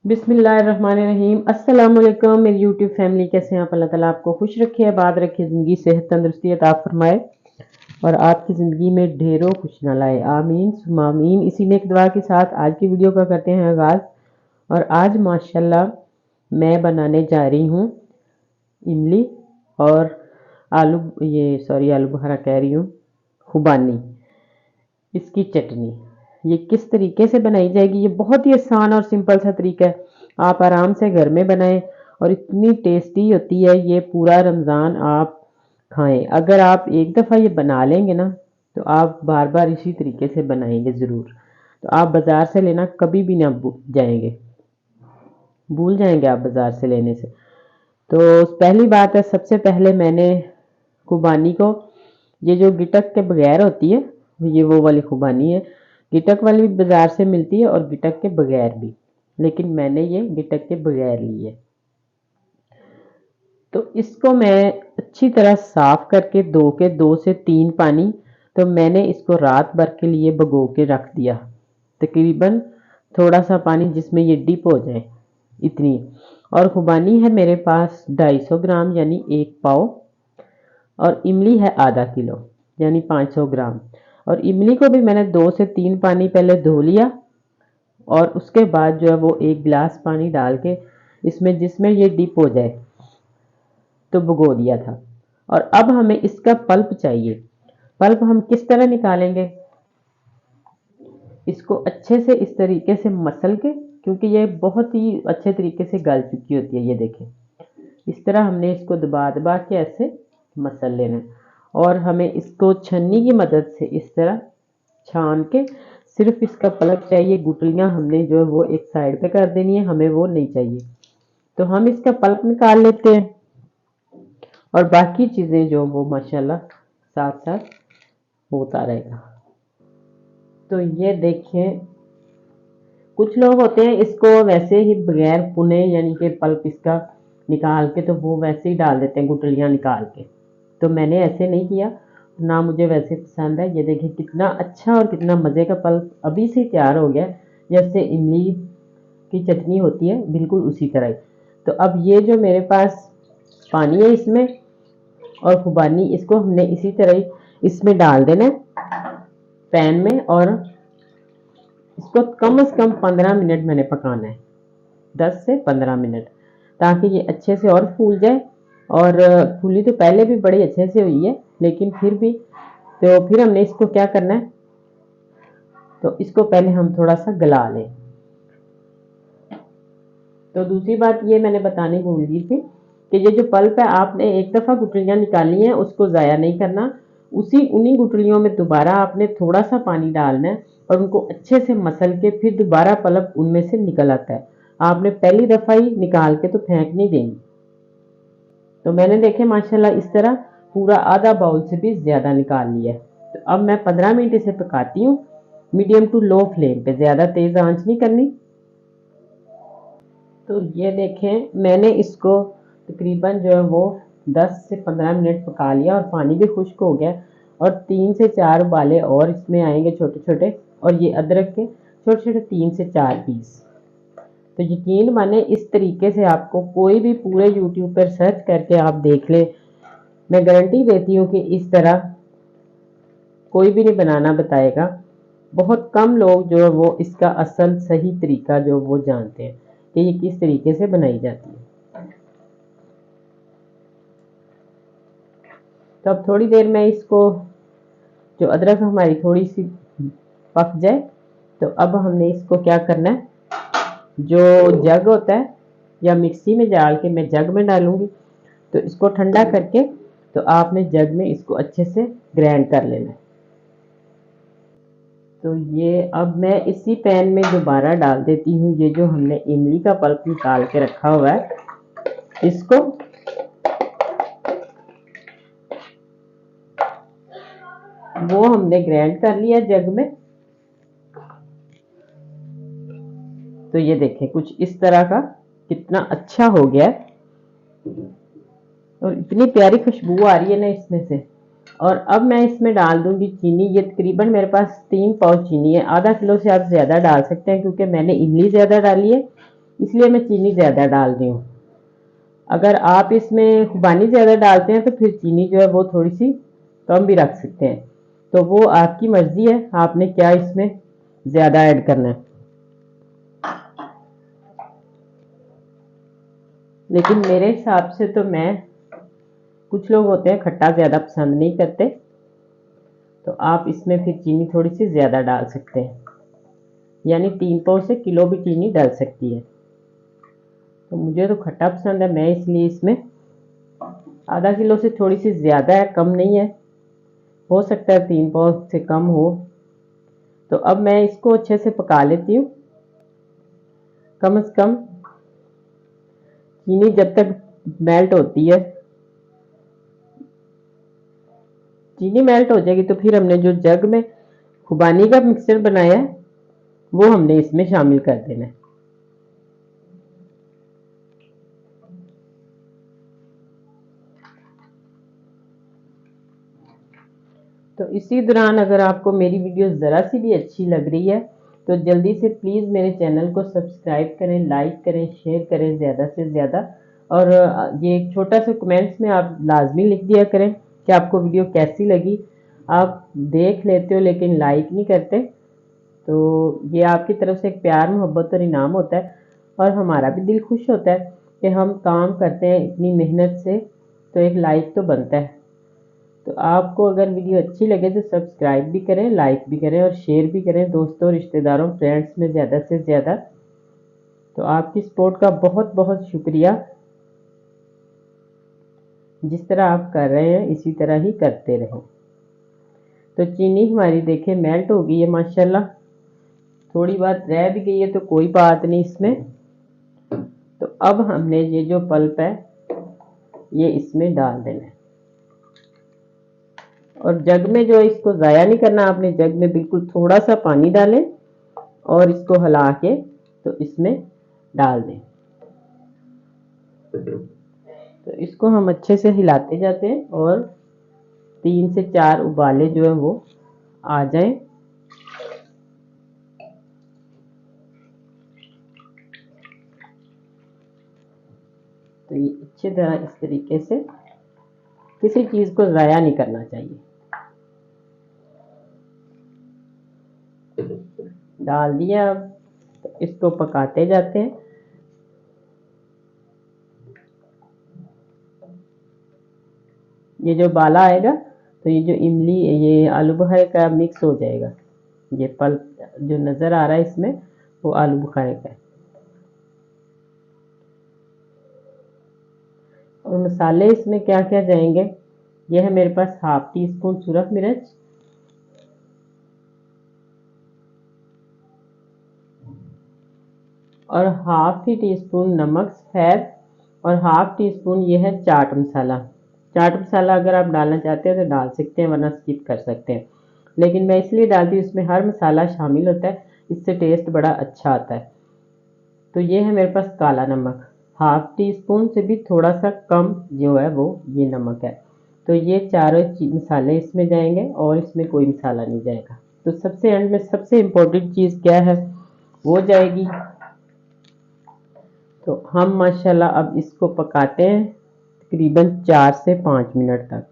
बिस्मिल्लाहिर्रहमानिर्रहीम। अस्सलाम वालेकुम मेरी यूट्यूब फैमिली, कैसे हैं आप? अल्लाह ताला आपको खुश रखे, आबाद रखे, ज़िंदगी सेहत तंदुरुस्ती अता फरमाए और आपकी ज़िंदगी में ढेरों खुश न लाए। आमीन सुम्मा आमीन। इसी नेक दुआ के साथ आज की वीडियो का करते हैं आगाज़। और आज माशाल्लाह मैं बनाने जा रही हूँ इमली और आलू बुखारा कह रही हूँ, खुबानी, इसकी चटनी। ये किस तरीके से बनाई जाएगी? ये बहुत ही आसान और सिंपल सा तरीका है, आप आराम से घर में बनाएं और इतनी टेस्टी होती है ये। पूरा रमज़ान आप खाएं। अगर आप एक दफ़ा ये बना लेंगे ना तो आप बार बार इसी तरीके से बनाएंगे ज़रूर। तो आप बाज़ार से लेना कभी भी ना भूल जाएंगे आप बाज़ार से लेने से। तो पहली बात है, सबसे पहले मैंने खुबानी को, ये जो गिटक के बगैर होती है, ये वो वाली खुबानी है। गिटक वाली भी बाज़ार से मिलती है और गिटक के बगैर भी, लेकिन मैंने ये गिटक के बगैर ली है। तो इसको मैं अच्छी तरह साफ करके धो के 2 से 3 पानी, तो मैंने इसको रात भर के लिए भिगो के रख दिया। तकरीबन थोड़ा सा पानी जिसमें ये डिप हो जाए, इतनी। और खुबानी है मेरे पास 250 ग्राम यानी 1 पाव, और इमली है आधा किलो यानी 500 ग्राम। और इमली को भी मैंने 2 से 3 पानी पहले धो लिया और उसके बाद जो है वो 1 गिलास पानी डाल के इसमें, जिसमें ये डिप हो जाए, तो भिगो दिया था। और अब हमें इसका पल्प चाहिए। पल्प हम किस तरह निकालेंगे? इसको अच्छे से इस तरीके से मसल के, क्योंकि ये बहुत ही अच्छे तरीके से गल चुकी होती है। ये देखें, इस तरह हमने इसको दबा दबा के ऐसे मसल लेना है। और हमें इसको छन्नी की मदद से इस तरह छान के सिर्फ इसका पल्प चाहिए। गुठलियां हमने जो है वो एक साइड पे कर देनी है, हमें वो नहीं चाहिए। तो हम इसका पल्प निकाल लेते हैं और बाकी चीज़ें जो वो माशाल्लाह साथ साथ होता रहेगा। तो ये देखें, कुछ लोग होते हैं इसको वैसे ही बगैर पुने यानी कि पल्प इसका निकाल के, तो वो वैसे ही डाल देते हैं गुठलियाँ निकाल के। तो मैंने ऐसे नहीं किया, ना मुझे वैसे पसंद है। ये देखिए कितना अच्छा और कितना मज़े का पल्प अभी से तैयार हो गया, जैसे इमली की चटनी होती है बिल्कुल उसी तरह ही। तो अब ये जो मेरे पास पानी है इसमें और खुबानी, इसको हमने इसी तरह ही इसमें डाल देना है पैन में, और इसको कम से कम 15 मिनट मैंने पकाना है, 10 से 15 मिनट, ताकि ये अच्छे से और फूल जाए। और फूली तो पहले भी बड़ी अच्छे से हुई है, लेकिन फिर भी, तो फिर हमने इसको क्या करना है, तो इसको पहले हम थोड़ा सा गला लें। तो दूसरी बात ये मैंने बतानी भूल गई थी कि ये जो पल्प है, आपने एक दफ़ा गुठलियाँ निकालनी है, उसको ज़ाया नहीं करना। उन्हीं गुठलियों में दोबारा आपने थोड़ा सा पानी डालना है और उनको अच्छे से मसल के फिर दोबारा पल्प उनमें से निकल आता है। आपने पहली दफ़ा ही निकाल के तो फेंक नहीं देंगी। तो मैंने देखे माशाल्लाह इस तरह पूरा आधा बाउल से भी ज़्यादा निकाल लिया है। तो अब मैं 15 मिनट इसे पकाती हूँ, मीडियम टू लो फ्लेम पे, ज़्यादा तेज़ आंच नहीं करनी। तो ये देखें, मैंने इसको तकरीबन जो है वो 10 से 15 मिनट पका लिया और पानी भी खुश्क हो गया। और 3 से 4 उबाले और इसमें आएंगे छोटे छोटे, और ये अदरक के छोटे छोटे 3 से 4 पीस। तो यकीन माने, इस तरीके से आपको कोई भी पूरे यूट्यूब पर सर्च करके आप देख ले, मैं गारंटी देती हूँ कि इस तरह कोई भी नहीं बनाना बताएगा। बहुत कम लोग जो है वो इसका असल सही तरीका जो वो जानते हैं कि ये किस तरीके से बनाई जाती है। तो अब थोड़ी देर में इसको, जो अदरक हमारी थोड़ी सी पक जाए, तो अब हमने इसको क्या करना है, जो जग होता है या मिक्सी में डाल के, मैं जग में डालूंगी, तो इसको ठंडा करके तो आपने जग में इसको अच्छे से ग्राइंड कर लेना है। तो ये अब मैं इसी पैन में दोबारा डाल देती हूँ ये जो हमने इमली का पल्प निकाल के रखा हुआ है, इसको। वो हमने ग्राइंड कर लिया जग में। तो ये देखें कुछ इस तरह का कितना अच्छा हो गया है और इतनी प्यारी खुशबू आ रही है ना इसमें से। और अब मैं इसमें डाल दूंगी चीनी। ये तकरीबन मेरे पास 3 पाव चीनी है, आधा किलो से आप ज़्यादा डाल सकते हैं क्योंकि मैंने इमली ज़्यादा डाली है, इसलिए मैं चीनी ज़्यादा डाल रही हूँ। अगर आप इसमें खुबानी ज़्यादा डालते हैं तो फिर चीनी जो है वो थोड़ी सी कम भी रख सकते हैं, तो वो आपकी मर्ज़ी है, आपने क्या इसमें ज़्यादा ऐड करना है। लेकिन मेरे हिसाब से तो कुछ लोग होते हैं खट्टा ज़्यादा पसंद नहीं करते, तो आप इसमें फिर चीनी थोड़ी सी ज़्यादा डाल सकते हैं, यानी 3 पाव से किलो भी चीनी डाल सकती है। तो मुझे तो खट्टा पसंद है, मैं इसलिए इसमें आधा किलो से थोड़ी सी ज़्यादा है, कम नहीं है, हो सकता है 3 पाव से कम हो। तो अब मैं इसको अच्छे से पका लेती हूँ। कम से कम चीनी जब तक मेल्ट होती है, चीनी मेल्ट हो जाएगी तो फिर हमने जो जग में खुबानी का मिक्सचर बनाया है वो हमने इसमें शामिल कर देना है। तो इसी दौरान अगर आपको मेरी वीडियो ज़रा सी भी अच्छी लग रही है तो जल्दी से प्लीज़ मेरे चैनल को सब्सक्राइब करें, लाइक करें, शेयर करें ज़्यादा से ज़्यादा। और ये एक छोटा सा कमेंट्स में आप लाजमी लिख दिया करें कि आपको वीडियो कैसी लगी। आप देख लेते हो लेकिन लाइक नहीं करते, तो ये आपकी तरफ से एक प्यार, मोहब्बत और इनाम होता है, और हमारा भी दिल खुश होता है कि हम काम करते हैं इतनी मेहनत से, तो एक लाइक तो बनता है। तो आपको अगर वीडियो अच्छी लगे तो सब्सक्राइब भी करें, लाइक भी करें और शेयर भी करें दोस्तों, रिश्तेदारों, फ्रेंड्स में ज़्यादा से ज़्यादा। तो आपकी सपोर्ट का बहुत बहुत शुक्रिया। जिस तरह आप कर रहे हैं इसी तरह ही करते रहें। तो चीनी हमारी देखें मेल्ट हो गई है माशाल्लाह, थोड़ी बात रह भी गई है तो कोई बात नहीं इसमें। तो अब हमने ये जो पल्प है ये इसमें डाल देना है, और जग में जो इसको ज़ाया नहीं करना आपने, जग में बिल्कुल थोड़ा सा पानी डालें और इसको हिला के तो इसमें डाल दें। तो इसको हम अच्छे से हिलाते जाते हैं और 3 से 4 उबाले जो है वो आ जाएं। तो ये अच्छी तरह इस तरीके से, किसी चीज़ को ज़ाया नहीं करना चाहिए। डाल दिया, अब तो इसको पकाते जाते हैं। ये जो बाला आएगा तो ये जो इमली, ये आलू बुखारे का मिक्स हो जाएगा। ये पल्प जो नज़र आ रहा है इसमें वो आलू बुखारे का है। और मसाले इसमें क्या क्या जाएंगे, ये है मेरे पास हाफ टी स्पून सुरख मिर्च, और हाफ ही टी स्पून नमक सफ़ेद, और हाफ टी स्पून ये है चाट मसाला। चाट मसाला अगर आप डालना चाहते हैं तो डाल सकते हैं, वरना स्किप कर सकते हैं, लेकिन मैं इसलिए डालती हूँ, इसमें हर मसाला शामिल होता है, इससे टेस्ट बड़ा अच्छा आता है। तो ये है मेरे पास काला नमक, हाफ टी स्पून से भी थोड़ा सा कम जो है वो ये नमक है। तो ये चारों मसाले इसमें जाएंगे और इसमें कोई मसाला नहीं जाएगा। तो सबसे एंड में सबसे इम्पोर्टेंट चीज़ क्या है वो जाएगी। तो हम माशाल्लाह अब इसको पकाते हैं तकरीबन 4 से 5 मिनट तक।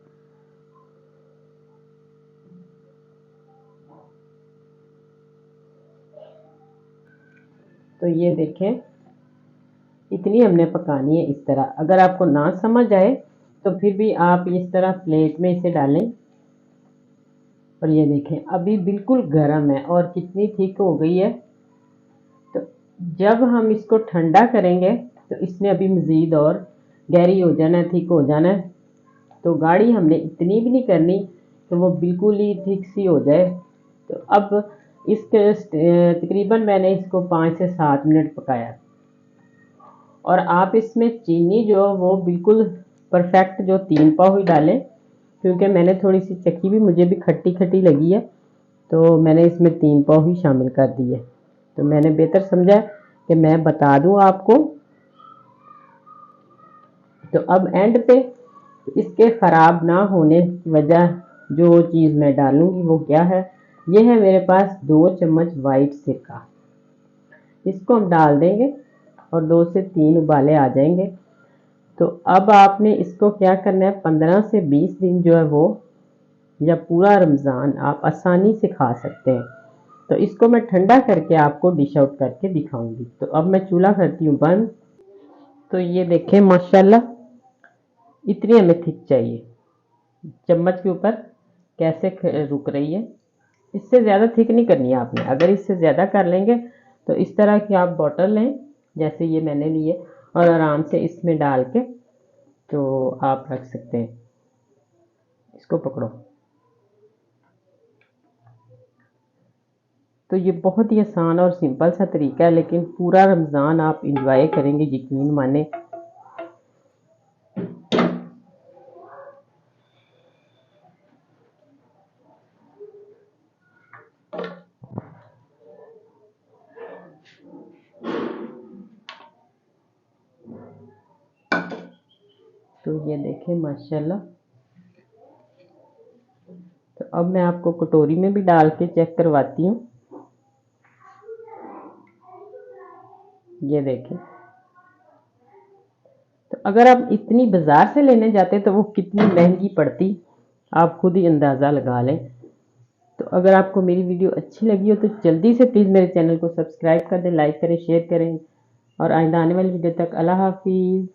तो ये देखें इतनी हमने पकानी है इस तरह। अगर आपको ना समझ आए तो फिर भी आप इस तरह प्लेट में इसे डालें। और ये देखें अभी बिल्कुल गर्म है और कितनी थिक हो गई है। तो जब हम इसको ठंडा करेंगे तो इसने अभी मज़ीद और गहरी हो जाना है, थिक हो जाना है। तो गाढ़ी हमने इतनी भी नहीं करनी तो वो बिल्कुल ही थिक सी हो जाए। तो अब इसके तकरीबन मैंने इसको 5 से 7 मिनट पकाया, और आप इसमें चीनी जो वो बिल्कुल परफेक्ट जो 3 पाव ही डालें, क्योंकि मैंने थोड़ी सी चखी भी, मुझे भी खट्टी खट्टी लगी है, तो मैंने इसमें 3 पाव ही शामिल कर दिए। तो मैंने बेहतर समझा कि मैं बता दूं आपको। तो अब एंड पे इसके ख़राब ना होने की वजह जो चीज़ मैं डालूंगी वो क्या है, ये है मेरे पास 2 चम्मच वाइट सिरका, इसको हम डाल देंगे और 2 से 3 उबाले आ जाएंगे। तो अब आपने इसको क्या करना है, 15 से 20 दिन जो है वो, या पूरा रमज़ान आप आसानी से खा सकते हैं। तो इसको मैं ठंडा करके आपको डिश आउट करके दिखाऊंगी। तो अब मैं चूल्हा करती हूँ बंद। तो ये देखें माशाल्लाह इतनी हमें थिक चाहिए, चम्मच के ऊपर कैसे रुक रही है। इससे ज़्यादा थिक नहीं करनी है आपने। अगर इससे ज़्यादा कर लेंगे तो इस तरह की आप बॉटल लें, जैसे ये मैंने ली है, और आराम से इसमें डाल के तो आप रख सकते हैं। इसको पकड़ो। तो ये बहुत ही आसान और सिंपल सा तरीका है, लेकिन पूरा रमज़ान आप इंजॉय करेंगे, यकीन माने। तो ये देखें माशाल्लाह। तो अब मैं आपको कटोरी में भी डाल के चेक करवाती हूँ। ये देखें। तो अगर आप इतनी बाजार से लेने जाते तो वो कितनी महंगी पड़ती, आप खुद ही अंदाज़ा लगा लें। तो अगर आपको मेरी वीडियो अच्छी लगी हो तो जल्दी से प्लीज़ मेरे चैनल को सब्सक्राइब कर दें, लाइक करें, शेयर करें, और आइंदा आने वाली वीडियो तक अल्लाह हाफिज़।